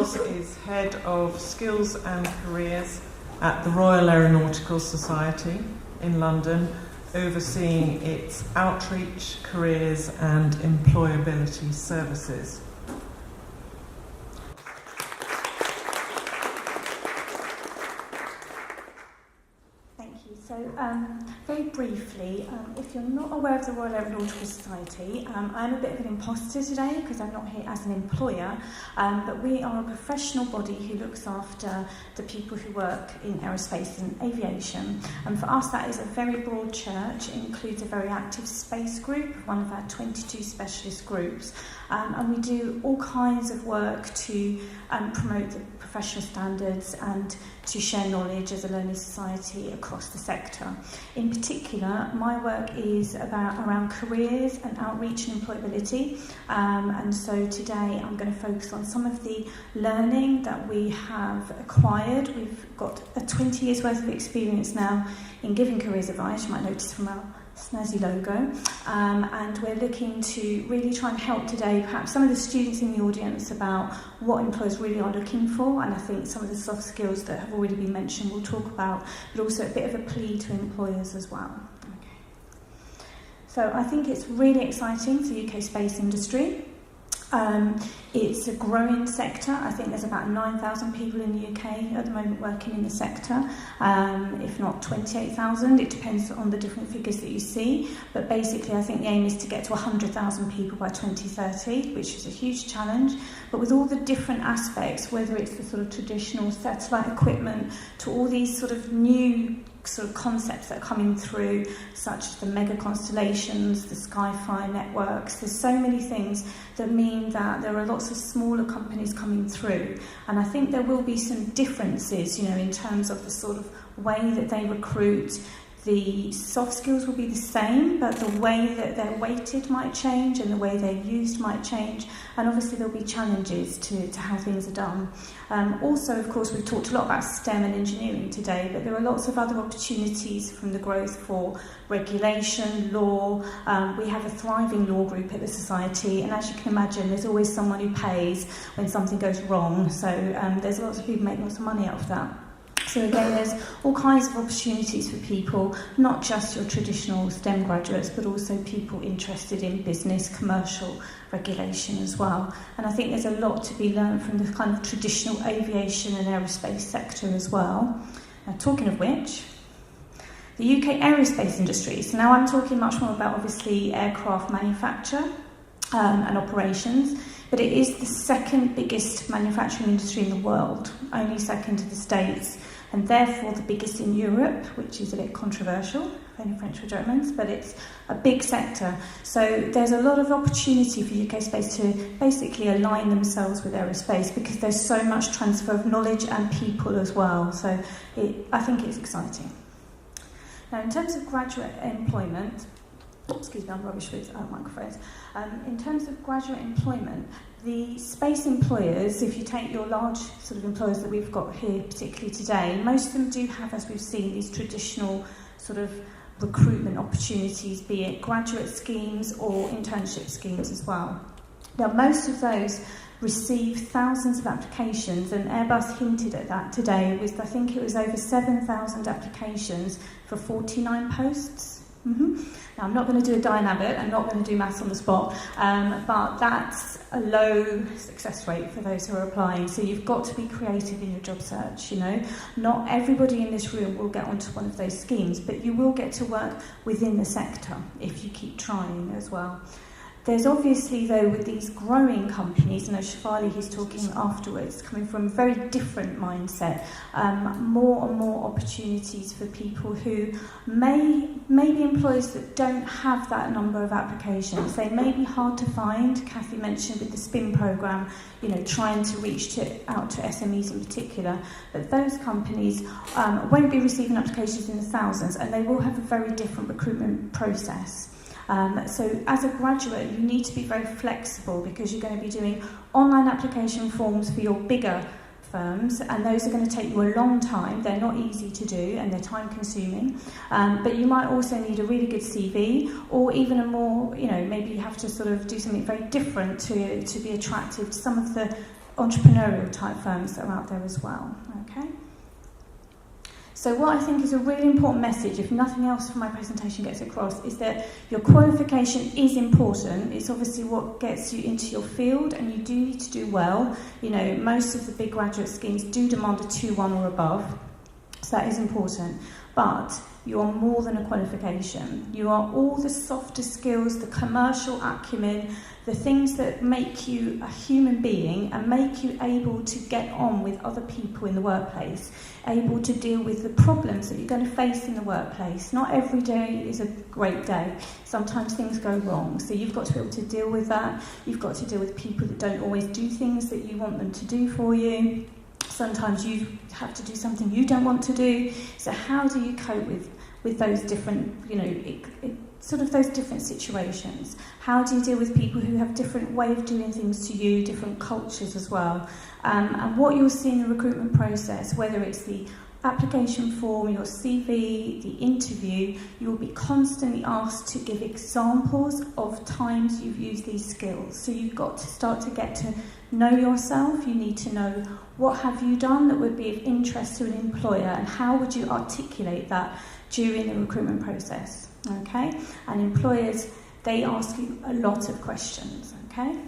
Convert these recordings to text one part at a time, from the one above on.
Ros is Head of Skills and Careers at the Royal Aeronautical Society in London, overseeing its outreach, careers and employability services. So, very briefly, if you're not aware of the Royal Aeronautical Society, I'm a bit of an imposter today because I'm not here as an employer, but we are a professional body who looks after the people who work in aerospace and aviation. And for us, that is a very broad church. It includes a very active space group, one of our 22 specialist groups. And we do all kinds of work to promote the professional standards and to share knowledge as a learning society across the sector. In particular, my work is around careers and outreach and employability. And so today I'm going to focus on some of the learning that we have acquired. We've got a 20 years worth of experience now in giving careers advice, you might notice from our snazzy logo, and we're looking to really try and help today perhaps some of the students in the audience about what employers really are looking for, and I think some of the soft skills that have already been mentioned we'll talk about, but also a bit of a plea to employers as well. Okay. So I think it's really exciting for the UK space industry. It's a growing sector. I think there's about 9,000 people in the UK at the moment working in the sector, if not 28,000. It depends on the different figures that you see. But basically, I think the aim is to get to 100,000 people by 2030, which is a huge challenge. But with all the different aspects, whether it's the sort of traditional satellite equipment to all these sort of new sort of concepts that are coming through, such as the mega constellations, the Sky-Fi networks. There's so many things that mean that there are lots of smaller companies coming through, and I think there will be some differences, you know, in terms of the sort of way that they recruit. The soft skills will be the same, but the way that they're weighted might change and the way they're used might change. And obviously there'll be challenges to how things are done. Also, of course, we've talked a lot about STEM and engineering today, but there are lots of other opportunities from the growth for regulation, law. We have a thriving law group at the Society, and as you can imagine, there's always someone who pays when something goes wrong. So there's lots of people making lots of money out of that. So again, there's all kinds of opportunities for people, not just your traditional STEM graduates, but also people interested in business, commercial regulation as well. And I think there's a lot to be learned from the kind of traditional aviation and aerospace sector as well. Now, talking of which, the UK aerospace industry. So now I'm talking much more about, obviously, aircraft manufacture and operations. But it is the second biggest manufacturing industry in the world, only second to the States, and therefore the biggest in Europe, which is a bit controversial for any French or Germans, but it's a big sector. So there's a lot of opportunity for UK space to basically align themselves with aerospace because there's so much transfer of knowledge and people as well. So I think it's exciting. Now, in terms of graduate employment, excuse me, I'm rubbish with microphones. In terms of graduate employment, the space employers, if you take your large sort of employers that we've got here, particularly today, most of them do have, as we've seen, these traditional sort of recruitment opportunities, be it graduate schemes or internship schemes as well. Now, most of those receive thousands of applications, and Airbus hinted at that today. I think it was over 7,000 applications for 49 posts. Now, I'm not going to do a dynamic, I'm not going to do maths on the spot, but that's a low success rate for those who are applying. So you've got to be creative in your job search, you know. Not everybody in this room will get onto one of those schemes, but you will get to work within the sector if you keep trying as well. There's obviously, though, with these growing companies, and as Shafali, he's talking afterwards, coming from a very different mindset, more and more opportunities for people who may be employers that don't have that number of applications. They may be hard to find. Kathy mentioned with the SPIN programme, you know, trying to reach out to SMEs in particular, but those companies won't be receiving applications in the thousands, and they will have a very different recruitment process. So as a graduate, you need to be very flexible because you're going to be doing online application forms for your bigger firms, and those are going to take you a long time. They're not easy to do and they're time consuming, but you might also need a really good CV, or even a more, you know, maybe you have to sort of do something very different to be attractive to some of the entrepreneurial type firms that are out there as well. Okay. So what I think is a really important message, if nothing else from my presentation gets across, is that your qualification is important. It's obviously what gets you into your field, and you do need to do well. You know, most of the big graduate schemes do demand a 2-1 or above, so that is important. But you are more than a qualification. You are all the softer skills, the commercial acumen, the things that make you a human being and make you able to get on with other people in the workplace, able to deal with the problems that you're going to face in the workplace. Not every day is a great day. Sometimes things go wrong. So you've got to be able to deal with that. You've got to deal with people that don't always do things that you want them to do for you. Sometimes you have to do something you don't want to do. So how do you cope with those different, sort of those different situations? How do you deal with people who have different way of doing things to you, different cultures as well? And what you'll see in the recruitment process, whether it's the application form, your CV, the interview, you will be constantly asked to give examples of times you've used these skills. So you've got to start to get to know yourself. You need to know what have you done that would be of interest to an employer, and how would you articulate that during the recruitment process. Okay? And employers, they ask you a lot of questions. Okay?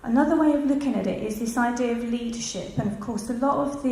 Another way of looking at it is this idea of leadership, and of course a lot of the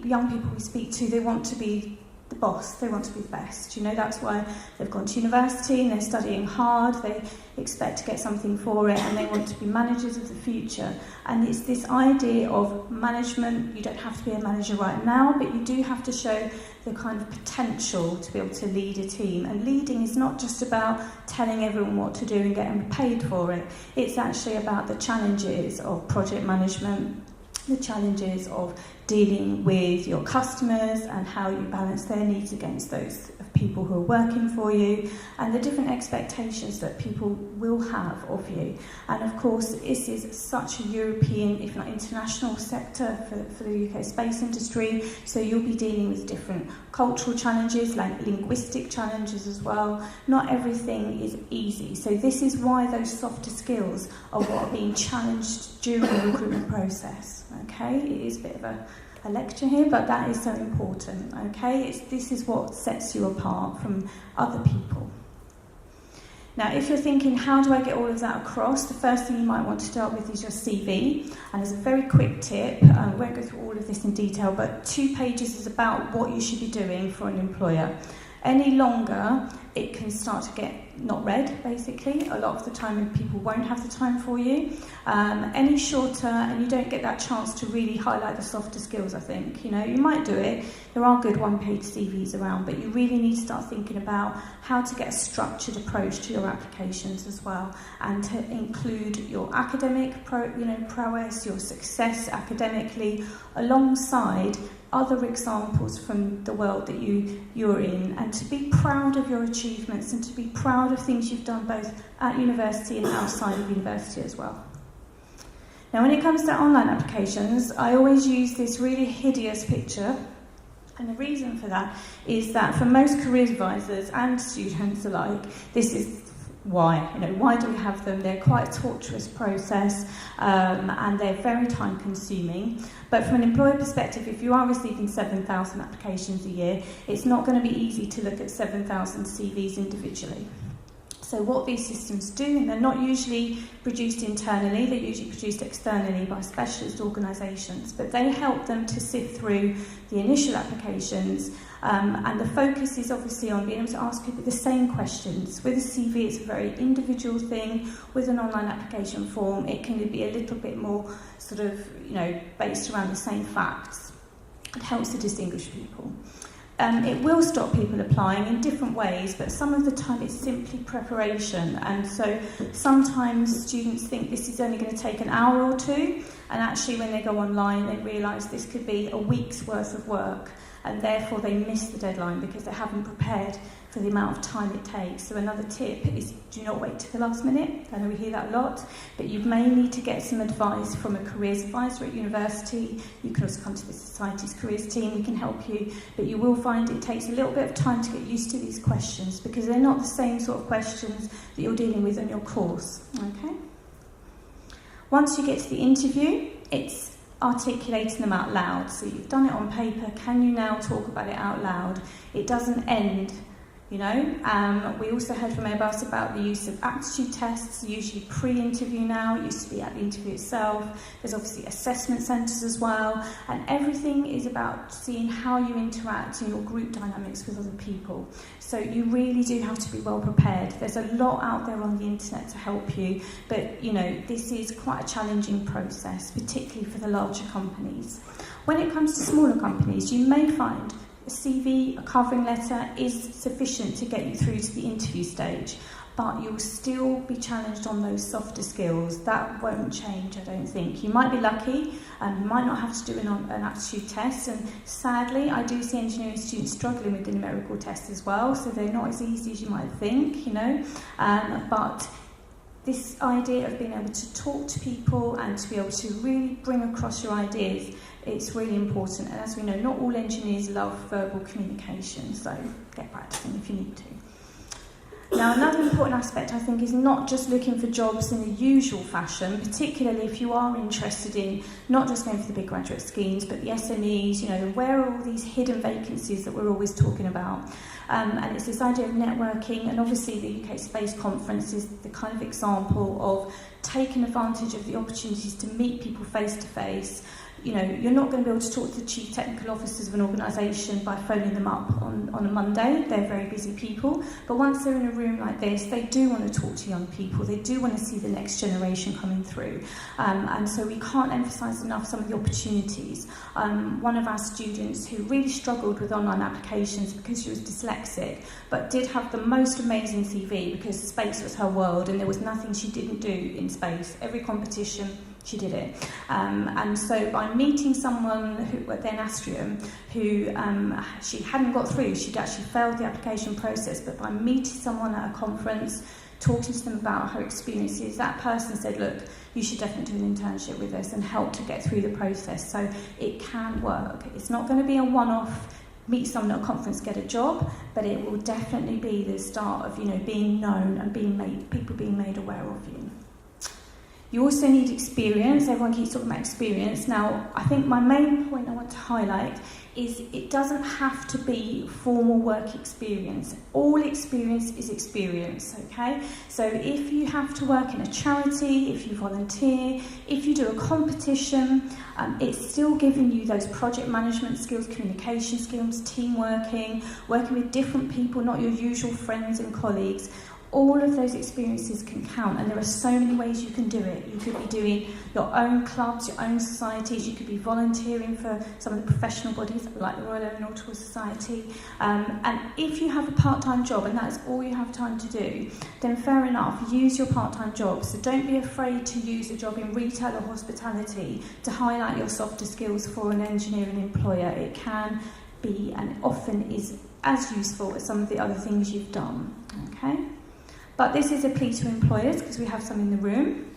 young people we speak to, they want to be the boss, they want to be the best. That's why they've gone to university and they're studying hard, they expect to get something for it, and they want to be managers of the future. And it's this idea of management. You don't have to be a manager right now, but you do have to show the kind of potential to be able to lead a team. And leading is not just about telling everyone what to do and getting paid for it. It's actually about the challenges of project management, the challenges of dealing with your customers and how you balance their needs against those of people who are working for you, and the different expectations that people will have of you. And of course, this is such a European, if not international, sector for the UK space industry, so you'll be dealing with different cultural challenges, like linguistic challenges as well. Not everything is easy, so this is why those softer skills are what are being challenged during the recruitment process. Okay, it is a bit of a lecture here, but that is so important. Okay, this is what sets you apart from other people. Now, if you're thinking, how do I get all of that across? The first thing you might want to start with is your CV. And as a very quick tip, I won't go through all of this in detail, but 2 pages is about what you should be doing for an employer. Any longer, it can start to get not read, basically. A lot of the time people won't have the time for you. Any shorter, and you don't get that chance to really highlight the softer skills, I think. You might do it. There are good 1-page CVs around, but you really need to start thinking about how to get a structured approach to your applications as well, and to include your academic prowess, your success academically, alongside other examples from the world that you're in, and to be proud of your achievements and to be proud of things you've done both at university and outside of university as well. Now, when it comes to online applications, I always use this really hideous picture, and the reason for that is that for most career advisors and students alike, this is why. Why do we have them? They're quite a torturous process, and they're very time consuming. But from an employer perspective, if you are receiving 7,000 applications a year, it's not going to be easy to look at 7,000 CVs individually. So what these systems do, and they're not usually produced internally, they're usually produced externally by specialist organisations, but they help them to sift through the initial applications, and the focus is obviously on being able to ask people the same questions. With a CV, it's a very individual thing. With an online application form, it can be a little bit more sort of, based around the same facts. It helps to distinguish people. It will stop people applying in different ways, but some of the time it's simply preparation. And so sometimes students think this is only going to take an hour or 2, and actually when they go online they realise this could be a week's worth of work, and therefore they miss the deadline because they haven't prepared for the amount of time it takes. So another tip is, do not wait to the last minute. I know we hear that a lot, but you may need to get some advice from a careers advisor at university. You can also come to the Society's careers team, we can help you, but you will find it takes a little bit of time to get used to these questions, because they're not the same sort of questions that you're dealing with on your course. Okay? Once you get to the interview, it's articulating them out loud. So you've done it on paper, can you now talk about it out loud? It doesn't end, you know. We also heard from Airbus about the use of aptitude tests, usually pre-interview now. It used to be at the interview itself. There's obviously assessment centres as well, and everything is about seeing how you interact in your group dynamics with other people. So you really do have to be well prepared. There's a lot out there on the internet to help you, but you know, this is quite a challenging process, particularly for the larger companies. When it comes to smaller companies, you may find a CV, a covering letter is sufficient to get you through to the interview stage, but you'll still be challenged on those softer skills. That won't change, I don't think. You might be lucky, and you might not have to do an aptitude test, and sadly I do see engineering students struggling with the numerical test as well, so they're not as easy as you might think, you know. But this idea of being able to talk to people and to be able to really bring across your ideas, it's really important. And as we know, not all engineers love verbal communication, so get practicing if you need to. Now, another important aspect, I think, is not just looking for jobs in the usual fashion, particularly if you are interested in not just going for the big graduate schemes, but the SMEs, you know, where are all these hidden vacancies that we're always talking about? And it's this idea of networking, and obviously the UK Space Conference is the kind of example of taking advantage of the opportunities to meet people face to face. You know, you're not going to be able to talk to the chief technical officers of an organisation by phoning them up on a Monday. They're very busy people. But once they're in a room like this, they do want to talk to young people. They do want to see the next generation coming through. And so we can't emphasise enough some of the opportunities. One of our students who really struggled with online applications because she was dyslexic, but did have the most amazing CV because space was her world and there was nothing she didn't do in space. Every competition, she did it. And so by meeting someone who, at then Astrium, who she hadn't got through, she'd actually failed the application process, but by meeting someone at a conference, talking to them about her experiences, that person said, look, you should definitely do an internship with us and help to get through the process. So it can work. It's not going to be a one-off, meet someone at a conference, get a job, but it will definitely be the start of, you know, being known and people being made aware of you. You also need experience. Everyone keeps talking about experience. Now, I think my main point I want to highlight is it doesn't have to be formal work experience. All experience is experience, okay? So if you have to work in a charity, if you volunteer, if you do a competition, it's still giving you those project management skills, communication skills, team working with different people, not your usual friends and colleagues. All of those experiences can count, and there are so many ways you can do it. You could be doing your own clubs, your own societies, you could be volunteering for some of the professional bodies like the Royal Aeronautical Society. And if you have a part-time job and that's all you have time to do, then fair enough, use your part-time job. So don't be afraid to use a job in retail or hospitality to highlight your softer skills for an engineering employer. It can be, and often is, as useful as some of the other things you've done, okay? But this is a plea to employers, because we have some in the room.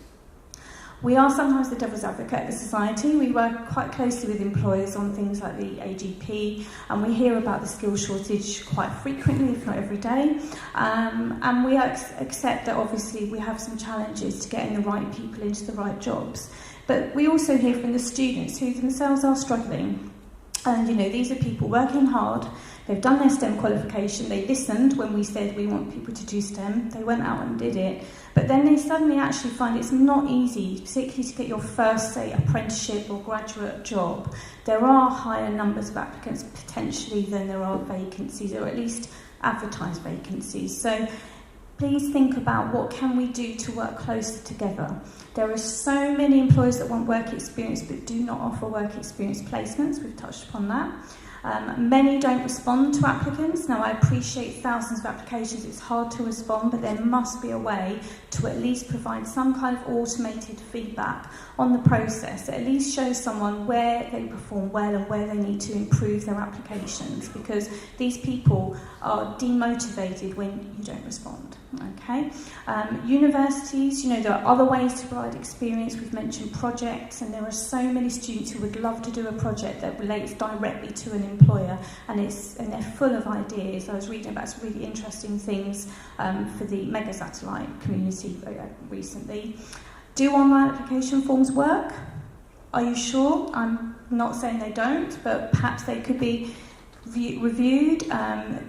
We are sometimes the devil's advocate at the Society. We work quite closely with employers on things like the AGP, and we hear about the skill shortage quite frequently, if not every day. And we accept that obviously we have some challenges to getting the right people into the right jobs. But we also hear from the students who themselves are struggling. And, you know, these are people working hard. They've done their STEM qualification. They listened when we said we want people to do STEM. They went out and did it. But then they suddenly actually find it's not easy, particularly to get your first, say, apprenticeship or graduate job. There are higher numbers of applicants potentially than there are vacancies, or at least advertised vacancies. So please think about what can we do to work closer together. There are so many employers that want work experience but do not offer work experience placements. We've touched upon that. Many don't respond to applicants. Now, I appreciate thousands of applications, it's hard to respond, but there must be a way to at least provide some kind of automated feedback on the process that at least shows someone where they perform well and where they need to improve their applications, because these people are demotivated when you don't respond, okay? Universities, you know, there are other ways to provide experience. We've mentioned projects, and there are so many students who would love to do a project that relates directly to an employer, and they're full of ideas. I was reading about some really interesting things for the mega satellite community recently. Do online application forms work? Are you sure? I'm not saying they don't, but perhaps they could be reviewed.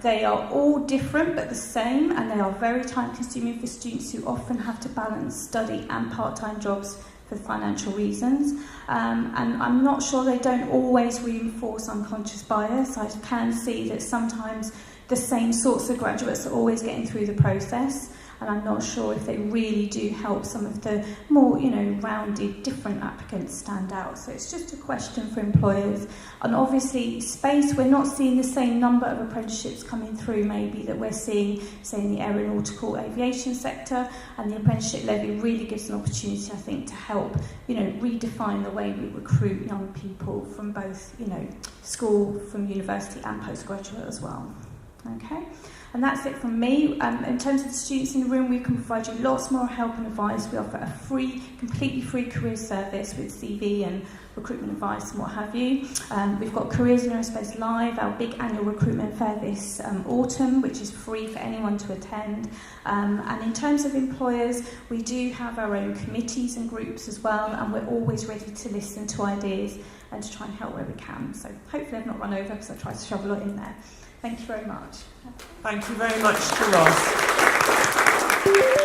They are all different but the same, and they are very time consuming for students who often have to balance study and part-time jobs for financial reasons. And I'm not sure they don't always reinforce unconscious bias. I can see that sometimes the same sorts of graduates are always getting through the process, and I'm not sure if they really do help some of the more, rounded, different applicants stand out. So it's just a question for employers. And obviously, space, we're not seeing the same number of apprenticeships coming through maybe that we're seeing, say, in the aeronautical aviation sector, and the apprenticeship levy really gives an opportunity, I think, to help, redefine the way we recruit young people from both, school, from university and postgraduate as well. Okay? And that's it from me. In terms of the students in the room, we can provide you lots more help and advice. We offer a completely free careers service with CV and recruitment advice and what have you. We've got Careers in Aerospace Live, our big annual recruitment fair this autumn, which is free for anyone to attend. And in terms of employers, we do have our own committees and groups as well, and we're always ready to listen to ideas and to try and help where we can. So hopefully I've not run over because I tried to shove a lot in there. Thank you very much. Thank you very much to Ross.